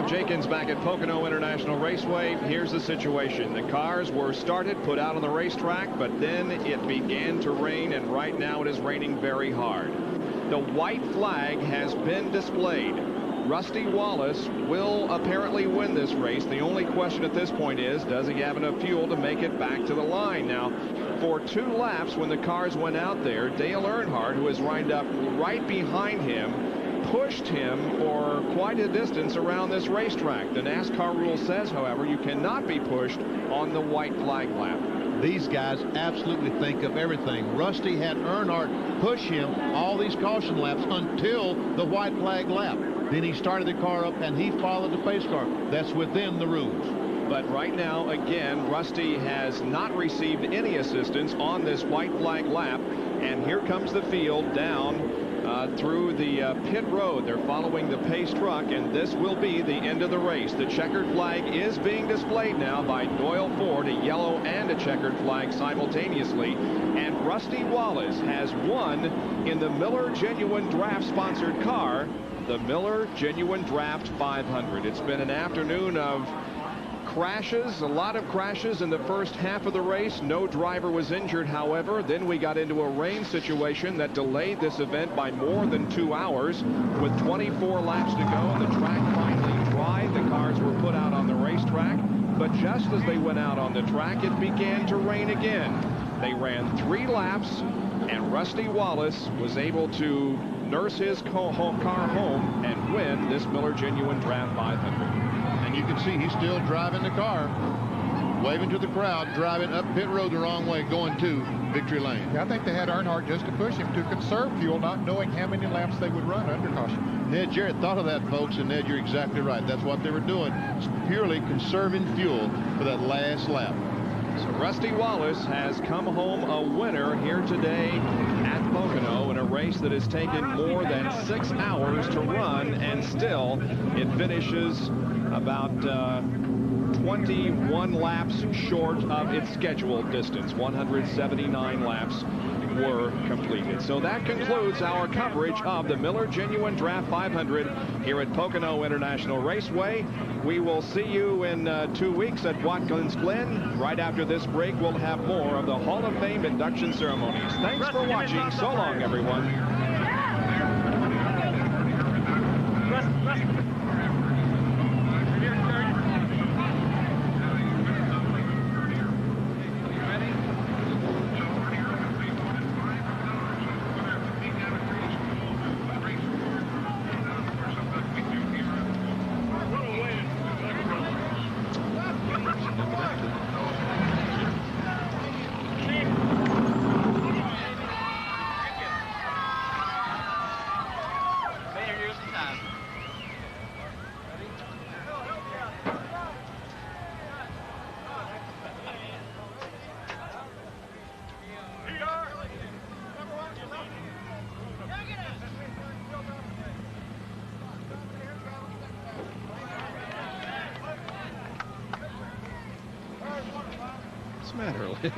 Bob Jenkins back at Pocono International Raceway. Here's the situation. The cars were started, put out on the racetrack, but then it began to rain, and right now it is raining very hard. The white flag has been displayed. Rusty Wallace will apparently win this race. The only question at this point is, does he have enough fuel to make it back to the line? Now, for 2 laps when the cars went out there, Dale Earnhardt, who is lined up right behind him, pushed him for quite a distance around this racetrack. The NASCAR rule says, however, you cannot be pushed on the white flag lap. These guys absolutely think of everything. Rusty had Earnhardt push him all these caution laps until the white flag lap. Then he started the car up and he followed the pace car. That's within the rules. But right now, again, Rusty has not received any assistance on this white flag lap. And here comes the field down through the pit road. They're following the pace truck, and this will be the end of the race. The checkered flag is being displayed now by Doyle Ford, a yellow and a checkered flag simultaneously. And Rusty Wallace has won in the Miller Genuine Draft sponsored car, the Miller Genuine Draft 500. It's been an afternoon of crashes, a lot of crashes in the first half of the race. No driver was injured, however. Then we got into a rain situation that delayed this event by more than 2 hours. With 24 laps to go and the track finally dried, the cars were put out on the racetrack. But just as they went out on the track, it began to rain again. They ran 3 laps, and Rusty Wallace was able to nurse his car home and win this Miller Genuine Draft 500. And you can see he's still driving the car, waving to the crowd, driving up pit road the wrong way, going to victory lane. Yeah, I think they had Earnhardt just to push him to conserve fuel, not knowing how many laps they would run under caution. Ned Jarrett thought of that, folks, and Ned, you're exactly right. That's what they were doing. It's purely conserving fuel for that last lap. So Rusty Wallace has come home a winner here today at Pocono in a race that has taken more than 6 hours to run, and still it finishes about 21 laps short of its scheduled distance. 179 laps were completed. So that concludes our coverage of the Miller Genuine Draft 500 here at Pocono International Raceway. We will see you in 2 weeks at Watkins Glen. Right after this break, we'll have more of the Hall of Fame induction ceremonies. Thanks for watching. So long, everyone. What's the matter, Lynn?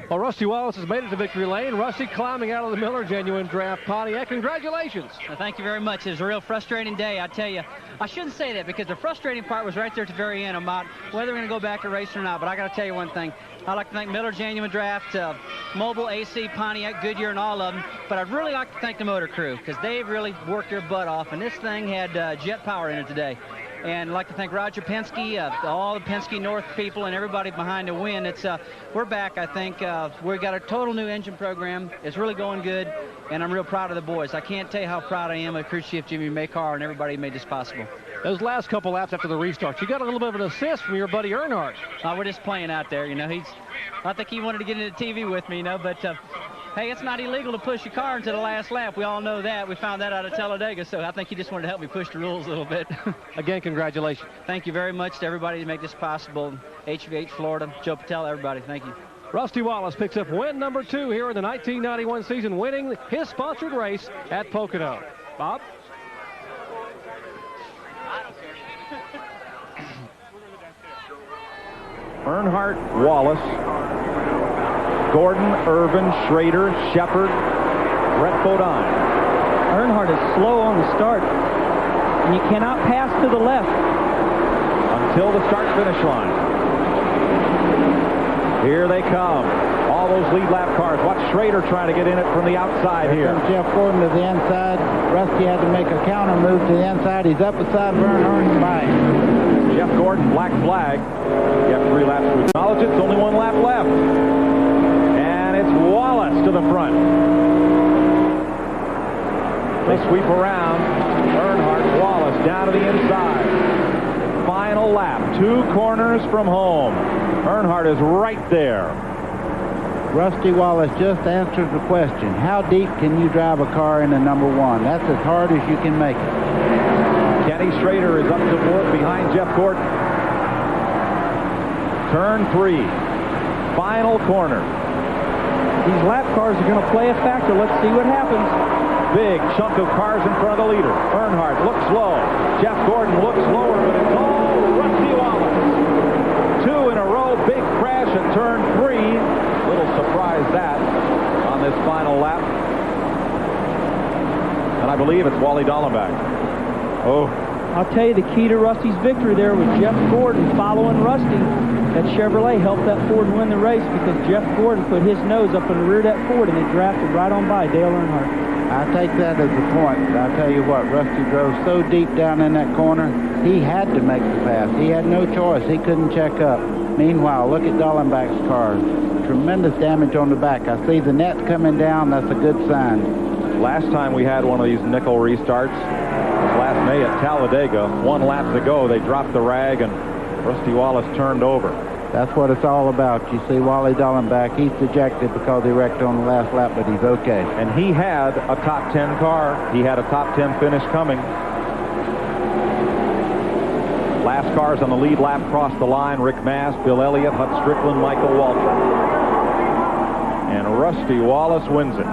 Well, Rusty Wallace has made it to victory lane. Rusty climbing out of the Miller Genuine Draft Pontiac. Congratulations. Well, thank you very much. It was a real frustrating day, I tell you. I shouldn't say that because the frustrating part was right there at the very end about whether we're going to go back to racing or not. But I got to tell you one thing. I'd like to thank Miller Genuine Draft, Mobile, AC, Pontiac, Goodyear, and all of them. But I'd really like to thank the motor crew because they've really worked their butt off. And this thing had jet power in it today. And I'd like to thank Roger Penske, all the Penske North people, and everybody behind the win. We're back, I think. We've got a total new engine program. It's really going good, and I'm real proud of the boys. I can't tell you how proud I am of crew chief Jimmy Maycar and everybody who made this possible. Those last couple laps after the restart, you got a little bit of an assist from your buddy Earnhardt. We're just playing out there, you know. I think he wanted to get into TV with me, you know, but Hey, it's not illegal to push your car into the last lap. We all know that. We found that out of Talladega, so I think he just wanted to help me push the rules a little bit. Again, congratulations. Thank you very much to everybody to make this possible. HVH Florida, Joe Patel, everybody, thank you. Rusty Wallace picks up win number 2 here in the 1991 season, winning his sponsored race at Pocono. Bob? Earnhardt, Wallace, Gordon, Irvin, Schrader, Shepard, Brett Bodine. Earnhardt is slow on the start, and you cannot pass to the left until the start-finish line. Here they come. All those lead lap cars. Watch Schrader trying to get in it from the outside here. Jeff Gordon to the inside. Rusty had to make a counter move to the inside. He's up beside Earnhardt by. Jeff Gordon, black flag. You have 3 laps to acknowledge it. It's only 1 lap left. And it's Wallace to the front. They sweep around. Earnhardt, Wallace down to the inside. Final lap. 2 corners from home. Earnhardt is right there. Rusty Wallace just answered the question. How deep can you drive a car into number 1? That's as hard as you can make it. Kenny Schrader is up to 4th behind Jeff Gordon. Turn 3. Final corner. These lap cars are going to play a factor. Let's see what happens. Big chunk of cars in front of the leader. Earnhardt looks slow. Jeff Gordon looks slower, but it's all Rusty Wallace. 2 in a row. Big crash at turn 3. Little surprise that on this final lap. And I believe it's Wally Dallenbach. Oh. I'll tell you, the key to Rusty's victory there was Jeff Gordon following Rusty. That Chevrolet helped that Ford win the race because Jeff Gordon put his nose up in the rear of that Ford and it drafted right on by Dale Earnhardt. I take that as a point. I'll tell you what, Rusty drove so deep down in that corner, he had to make the pass. He had no choice. He couldn't check up. Meanwhile, look at Dallenbach's car. Tremendous damage on the back. I see the net coming down. That's a good sign. Last time we had one of these nickel restarts, last May at Talladega, 1 lap to go, they dropped the rag and Rusty Wallace turned over. That's what it's all about. You see Wally Dallenbach, he's dejected because he wrecked on the last lap, but he's okay. And he had a top 10 car. He had a top 10 finish coming. Last cars on the lead lap crossed the line. Rick Mass, Bill Elliott, Hut Strickland, Michael Waltrip. And Rusty Wallace wins it.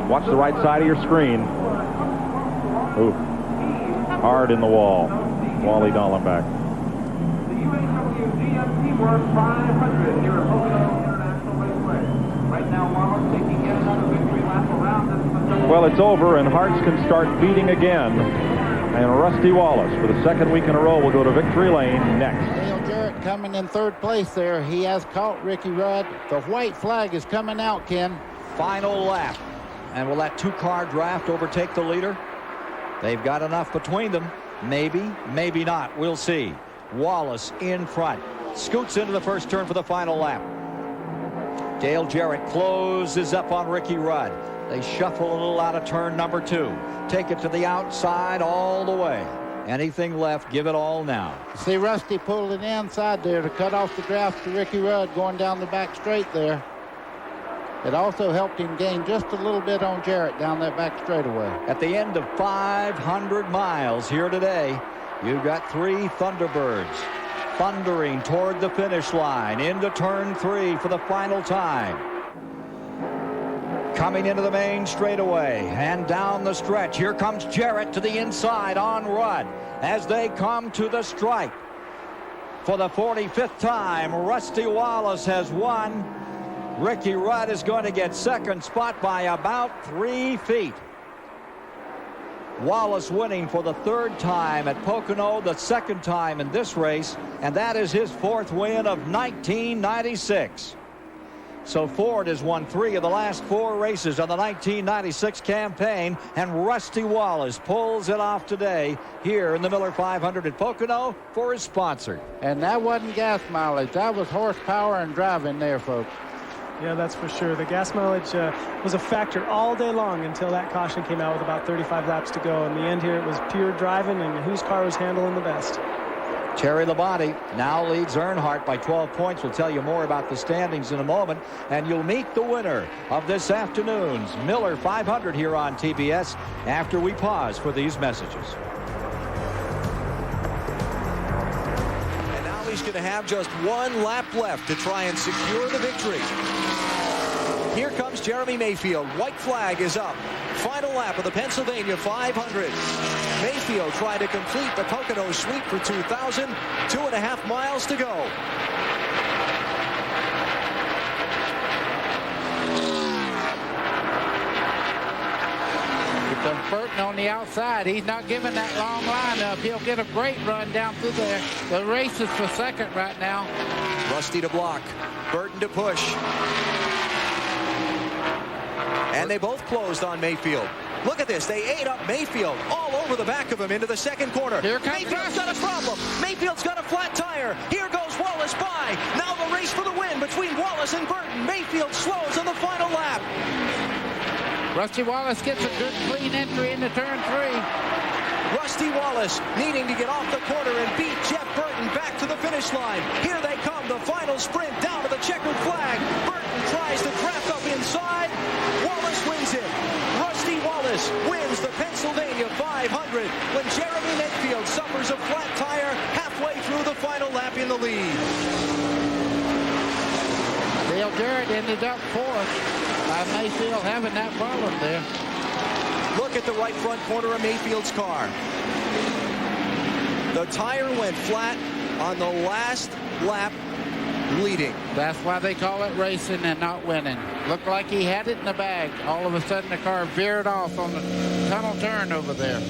Watch the right side of your screen. Ooh. Hard in the wall. Wally Dallenbach. The UAW-GM Teamwork 500 here at Pocono International Raceway. Right now, Wallace taking yet another victory lap around this. Well, it's over, and hearts can start beating again. And Rusty Wallace, for the 2nd week in a row, will go to victory lane next. Dale Jarrett coming in 3rd place there. He has caught Ricky Rudd. The white flag is coming out, Ken. Final lap. And will that 2-car draft overtake the leader? They've got enough between them. Maybe, maybe not. We'll see. Wallace in front. Scoots into the first turn for the final lap. Dale Jarrett closes up on Ricky Rudd. They shuffle a little out of turn number 2. Take it to the outside all the way. Anything left, give it all now. See Rusty pulled it inside there to cut off the draft to Ricky Rudd going down the back straight there. It also helped him gain just a little bit on Jarrett down that back straightaway. At the end of 500 miles here today, you've got 3 Thunderbirds thundering toward the finish line into turn 3 for the final time. Coming into the main straightaway and down the stretch. Here comes Jarrett to the inside on Rudd as they come to the stripe. For the 45th time, Rusty Wallace has won. Ricky Rudd is going to get 2nd spot by about 3 feet. Wallace winning for the 3rd time at Pocono, the 2nd time in this race, and that is his 4th win of 1996. So Ford has won 3 of the last 4 races of the 1996 campaign, and Rusty Wallace pulls it off today here in the Miller 500 at Pocono for his sponsor. And that wasn't gas mileage. That was horsepower and driving there, folks. Yeah, that's for sure. The gas mileage was a factor all day long until that caution came out with about 35 laps to go. In the end here, it was pure driving and whose car was handling the best. Terry Labonte now leads Earnhardt by 12 points. We'll tell you more about the standings in a moment. And you'll meet the winner of this afternoon's Miller 500 here on TBS after we pause for these messages. And now he's going to have just one lap left to try and secure the victory. Here comes Jeremy Mayfield. White flag is up. Final lap of the Pennsylvania 500. Mayfield tried to complete the Pocono sweep for 2,000. 2.5 miles to go. With Burton on the outside, he's not giving that long line up. He'll get a great run down through there. The race is for second right now. Rusty to block. Burton to push. And they both closed on Mayfield. Look at this. They ate up Mayfield all over the back of him into the second corner. Here comes Mayfield's got a problem. Mayfield's got a flat tire. Here goes Wallace by. Now the race for the win between Wallace and Burton. Mayfield slows on the final lap. Rusty Wallace gets a good clean entry into turn 3. Rusty Wallace needing to get off the corner and beat Jeff Burton back to the finish line. Here they come, the final sprint down to the checkered flag. Burton tries to draft up inside. Wallace wins it. Rusty Wallace wins the Pennsylvania 500 when Jeremy Mayfield suffers a flat tire halfway through the final lap in the lead. Dale Jarrett ended up fourth by Mayfield having that problem there. Look at the right front corner of Mayfield's car. The tire went flat on the last lap leading. That's why they call it racing and not winning. Looked like he had it in the bag. All of a sudden the car veered off on the tunnel turn over there.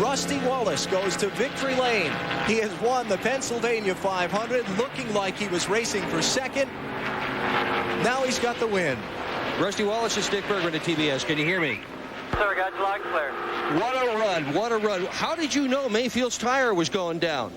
Rusty Wallace goes to victory lane. He has won the Pennsylvania 500, looking like he was racing for second. Now he's got the win. Rusty Wallace and Dick Bergman at TBS. Can you hear me? Sir, got you loud and clear. What a run. What a run. How did you know Mayfield's tire was going down?